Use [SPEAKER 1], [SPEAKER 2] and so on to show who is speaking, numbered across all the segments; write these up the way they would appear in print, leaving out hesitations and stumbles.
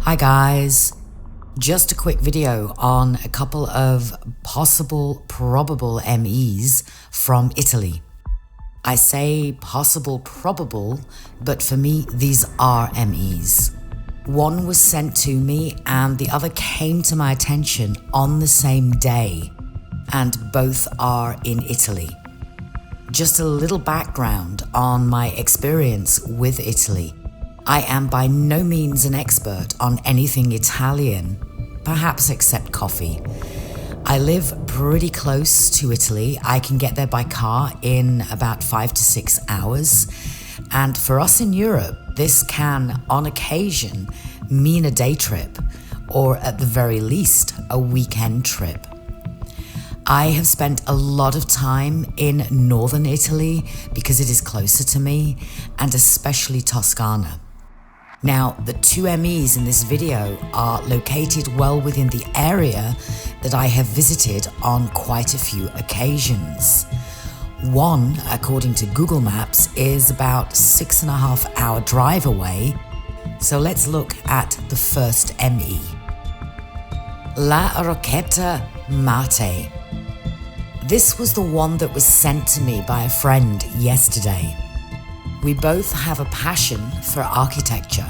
[SPEAKER 1] Hi guys, just a quick video on a couple of possible, probable MEs from Italy. I say possible, probable, but for me these are MEs. One was sent to me and the other came to my attention on the same day, and both are in Italy. Just a little background on my experience with Italy. I am by no means an expert on anything Italian, perhaps except coffee. I live pretty close to Italy. I can get there by car in about 5 to 6 hours. And for us in Europe, this can, on occasion, mean a day trip, or at the very least, a weekend trip. I have spent a lot of time in northern Italy because it is closer to me, and especially Toscana. Now, the two MEs in this video are located well within the area that I have visited on quite a few occasions. One, according to Google Maps, is about 6.5 hour drive away. So let's look at the first ME. La Rocchetta Mattei. This was the one that was sent to me by a friend yesterday. We both have a passion for architecture.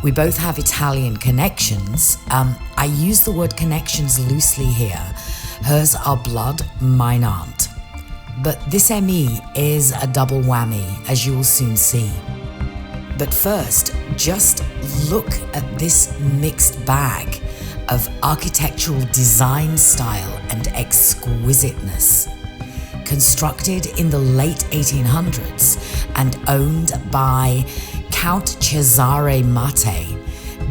[SPEAKER 1] We both have Italian connections. I use the word connections loosely here. Hers are blood, mine aren't. But this ME is a double whammy, as you will soon see. But first, just look at this mixed bag of architectural design style and exquisiteness. Constructed in the late 1800s and owned by Count Cesare Mattei,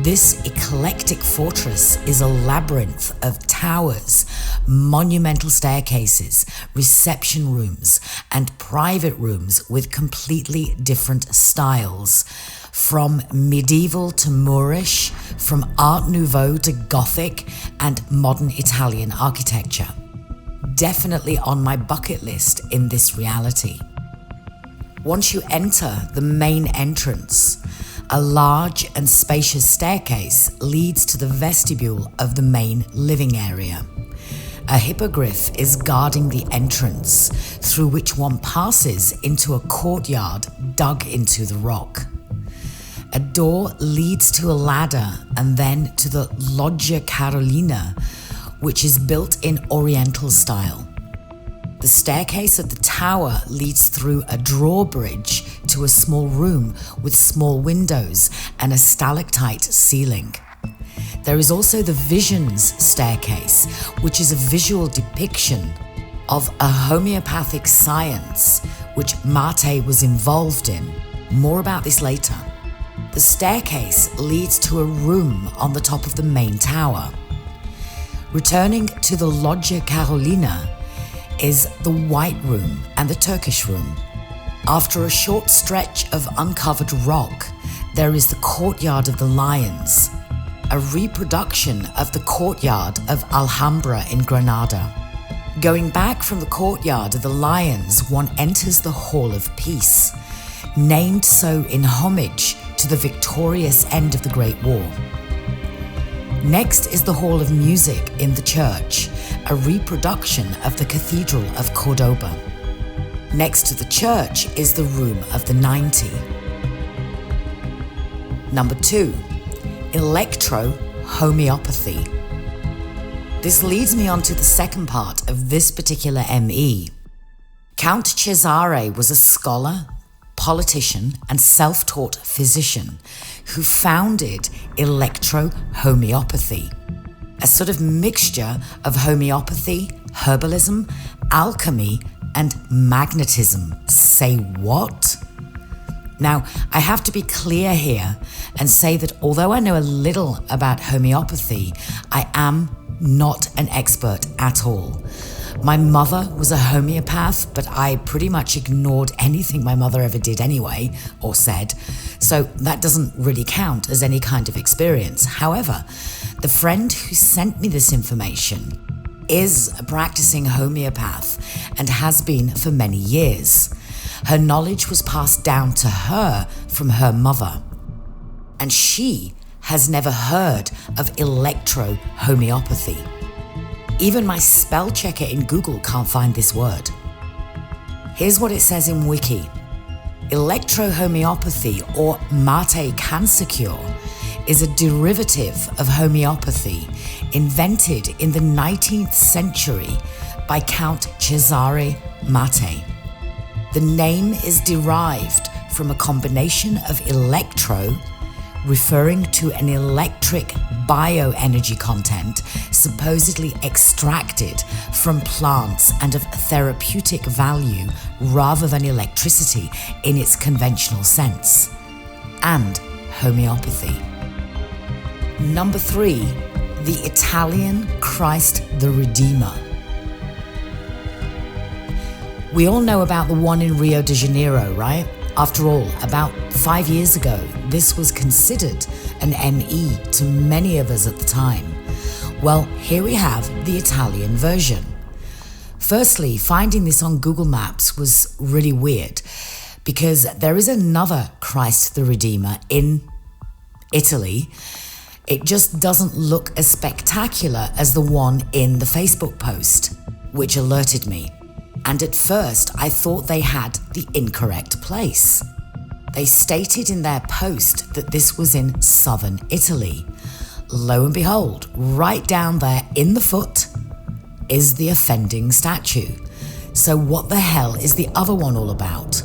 [SPEAKER 1] this eclectic fortress is a labyrinth of towers, monumental staircases, reception rooms, and private rooms with completely different styles. From medieval to Moorish, from Art Nouveau to Gothic and modern Italian architecture. Definitely on my bucket list in this reality. Once you enter the main entrance, a large and spacious staircase leads to the vestibule of the main living area. A hippogriff is guarding the entrance, through which one passes into a courtyard dug into the rock. A door leads to a ladder and then to the Loggia Carolina, which is built in Oriental style. The staircase of the tower leads through a drawbridge to a small room with small windows and a stalactite ceiling. There is also the Visions staircase, which is a visual depiction of a homeopathic science which Mattei was involved in. More about this later. The staircase leads to a room on the top of the main tower. Returning to the Loggia Carolina is the White Room and the Turkish Room. After a short stretch of uncovered rock, there is the Courtyard of the Lions, a reproduction of the Courtyard of Alhambra in Granada. Going back from the Courtyard of the Lions, one enters the Hall of Peace, named so in homage to the victorious end of the Great War. Next is the Hall of Music in the church, a reproduction of the Cathedral of Cordoba. Next to the church is the Room of the 90. Number 2, Electrohomeopathy. This leads me on to the second part of this particular ME. Count Cesare was a scholar, politician, and self-taught physician who founded electrohomeopathy, a sort of mixture of homeopathy, herbalism, alchemy, and magnetism. Say what? Now, I have to be clear here and say that although I know a little about homeopathy, I am not an expert at all. My mother was a homeopath, but I pretty much ignored anything my mother ever did anyway, or said, so that doesn't really count as any kind of experience. However, the friend who sent me this information is a practicing homeopath and has been for many years. Her knowledge was passed down to her from her mother, and she has never heard of electrohomeopathy. Even my spell checker in Google can't find this word. Here's what it says in Wiki. Electrohomeopathy, or Mattei cancer cure, is a derivative of homeopathy invented in the 19th century by Count Cesare Mattei. The name is derived from a combination of electro, referring to an electric bioenergy content supposedly extracted from plants and of therapeutic value rather than electricity in its conventional sense, and homeopathy. Number 3, the Italian Christ the Redeemer. We all know about the one in Rio de Janeiro, right? After all, about 5 years ago, this was considered an ME to many of us at the time. Well, here we have the Italian version. Firstly, finding this on Google Maps was really weird because there is another Christ the Redeemer in Italy. It just doesn't look as spectacular as the one in the Facebook post, which alerted me. And at first, I thought they had the incorrect place. They stated in their post that this was in southern Italy. Lo and behold, right down there in the foot is the offending statue. So what the hell is the other one all about?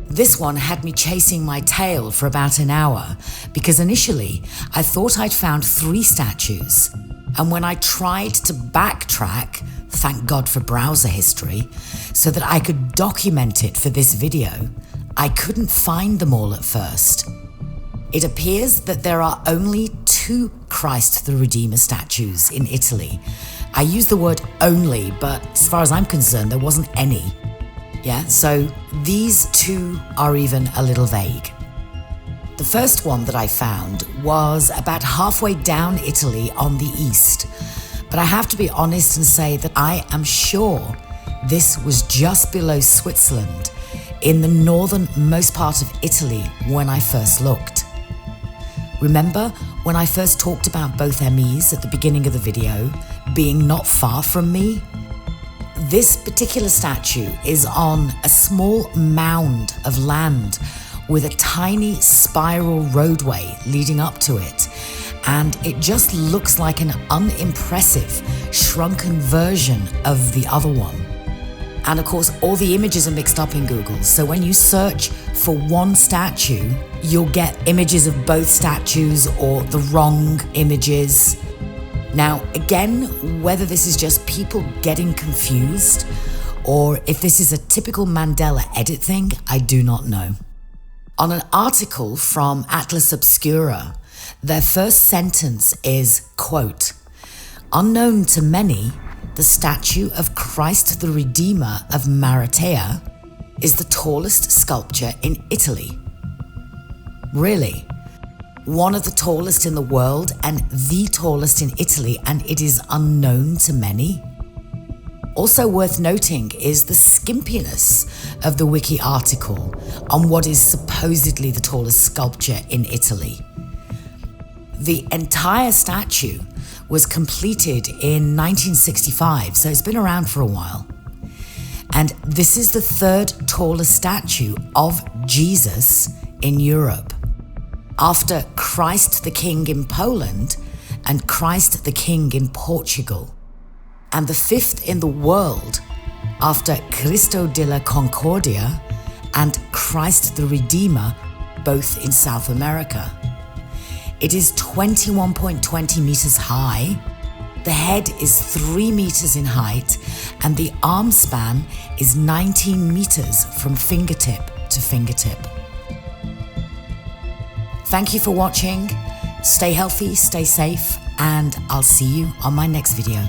[SPEAKER 1] This one had me chasing my tail for about an hour because initially I thought I'd found 3 statues. And when I tried to backtrack, thank God for browser history, so that I could document it for this video, I couldn't find them all at first. It appears that there are only 2 Christ the Redeemer statues in Italy. I use the word only, but as far as I'm concerned, there wasn't any. Yeah, so these 2 are even a little vague. The first one that I found was about halfway down Italy on the east. But I have to be honest and say that I am sure this was just below Switzerland, in the northernmost part of Italy when I first looked. Remember when I first talked about both MEs at the beginning of the video being not far from me? This particular statue is on a small mound of land with a tiny spiral roadway leading up to it, and it just looks like an unimpressive, shrunken version of the other one. And of course, all the images are mixed up in Google, so when you search for one statue, you'll get images of both statues or the wrong images. Now, again, whether this is just people getting confused or if this is a typical Mandela edit thing, I do not know. On an article from Atlas Obscura, their first sentence is, quote, "Unknown to many, the statue of Christ the Redeemer of Maratea is the tallest sculpture in Italy." Really? One of the tallest in the world and the tallest in Italy, and it is unknown to many? Also worth noting is the skimpiness of the wiki article on what is supposedly the tallest sculpture in Italy. The entire statue was completed in 1965, so it's been around for a while. And this is the 3rd tallest statue of Jesus in Europe, after Christ the King in Poland and Christ the King in Portugal, and the 5th in the world after Cristo de la Concordia and Christ the Redeemer, both in South America. It is 21.20 meters high, the head is 3 meters in height, and the arm span is 19 meters from fingertip to fingertip. Thank you for watching. Stay healthy, stay safe, and I'll see you on my next video.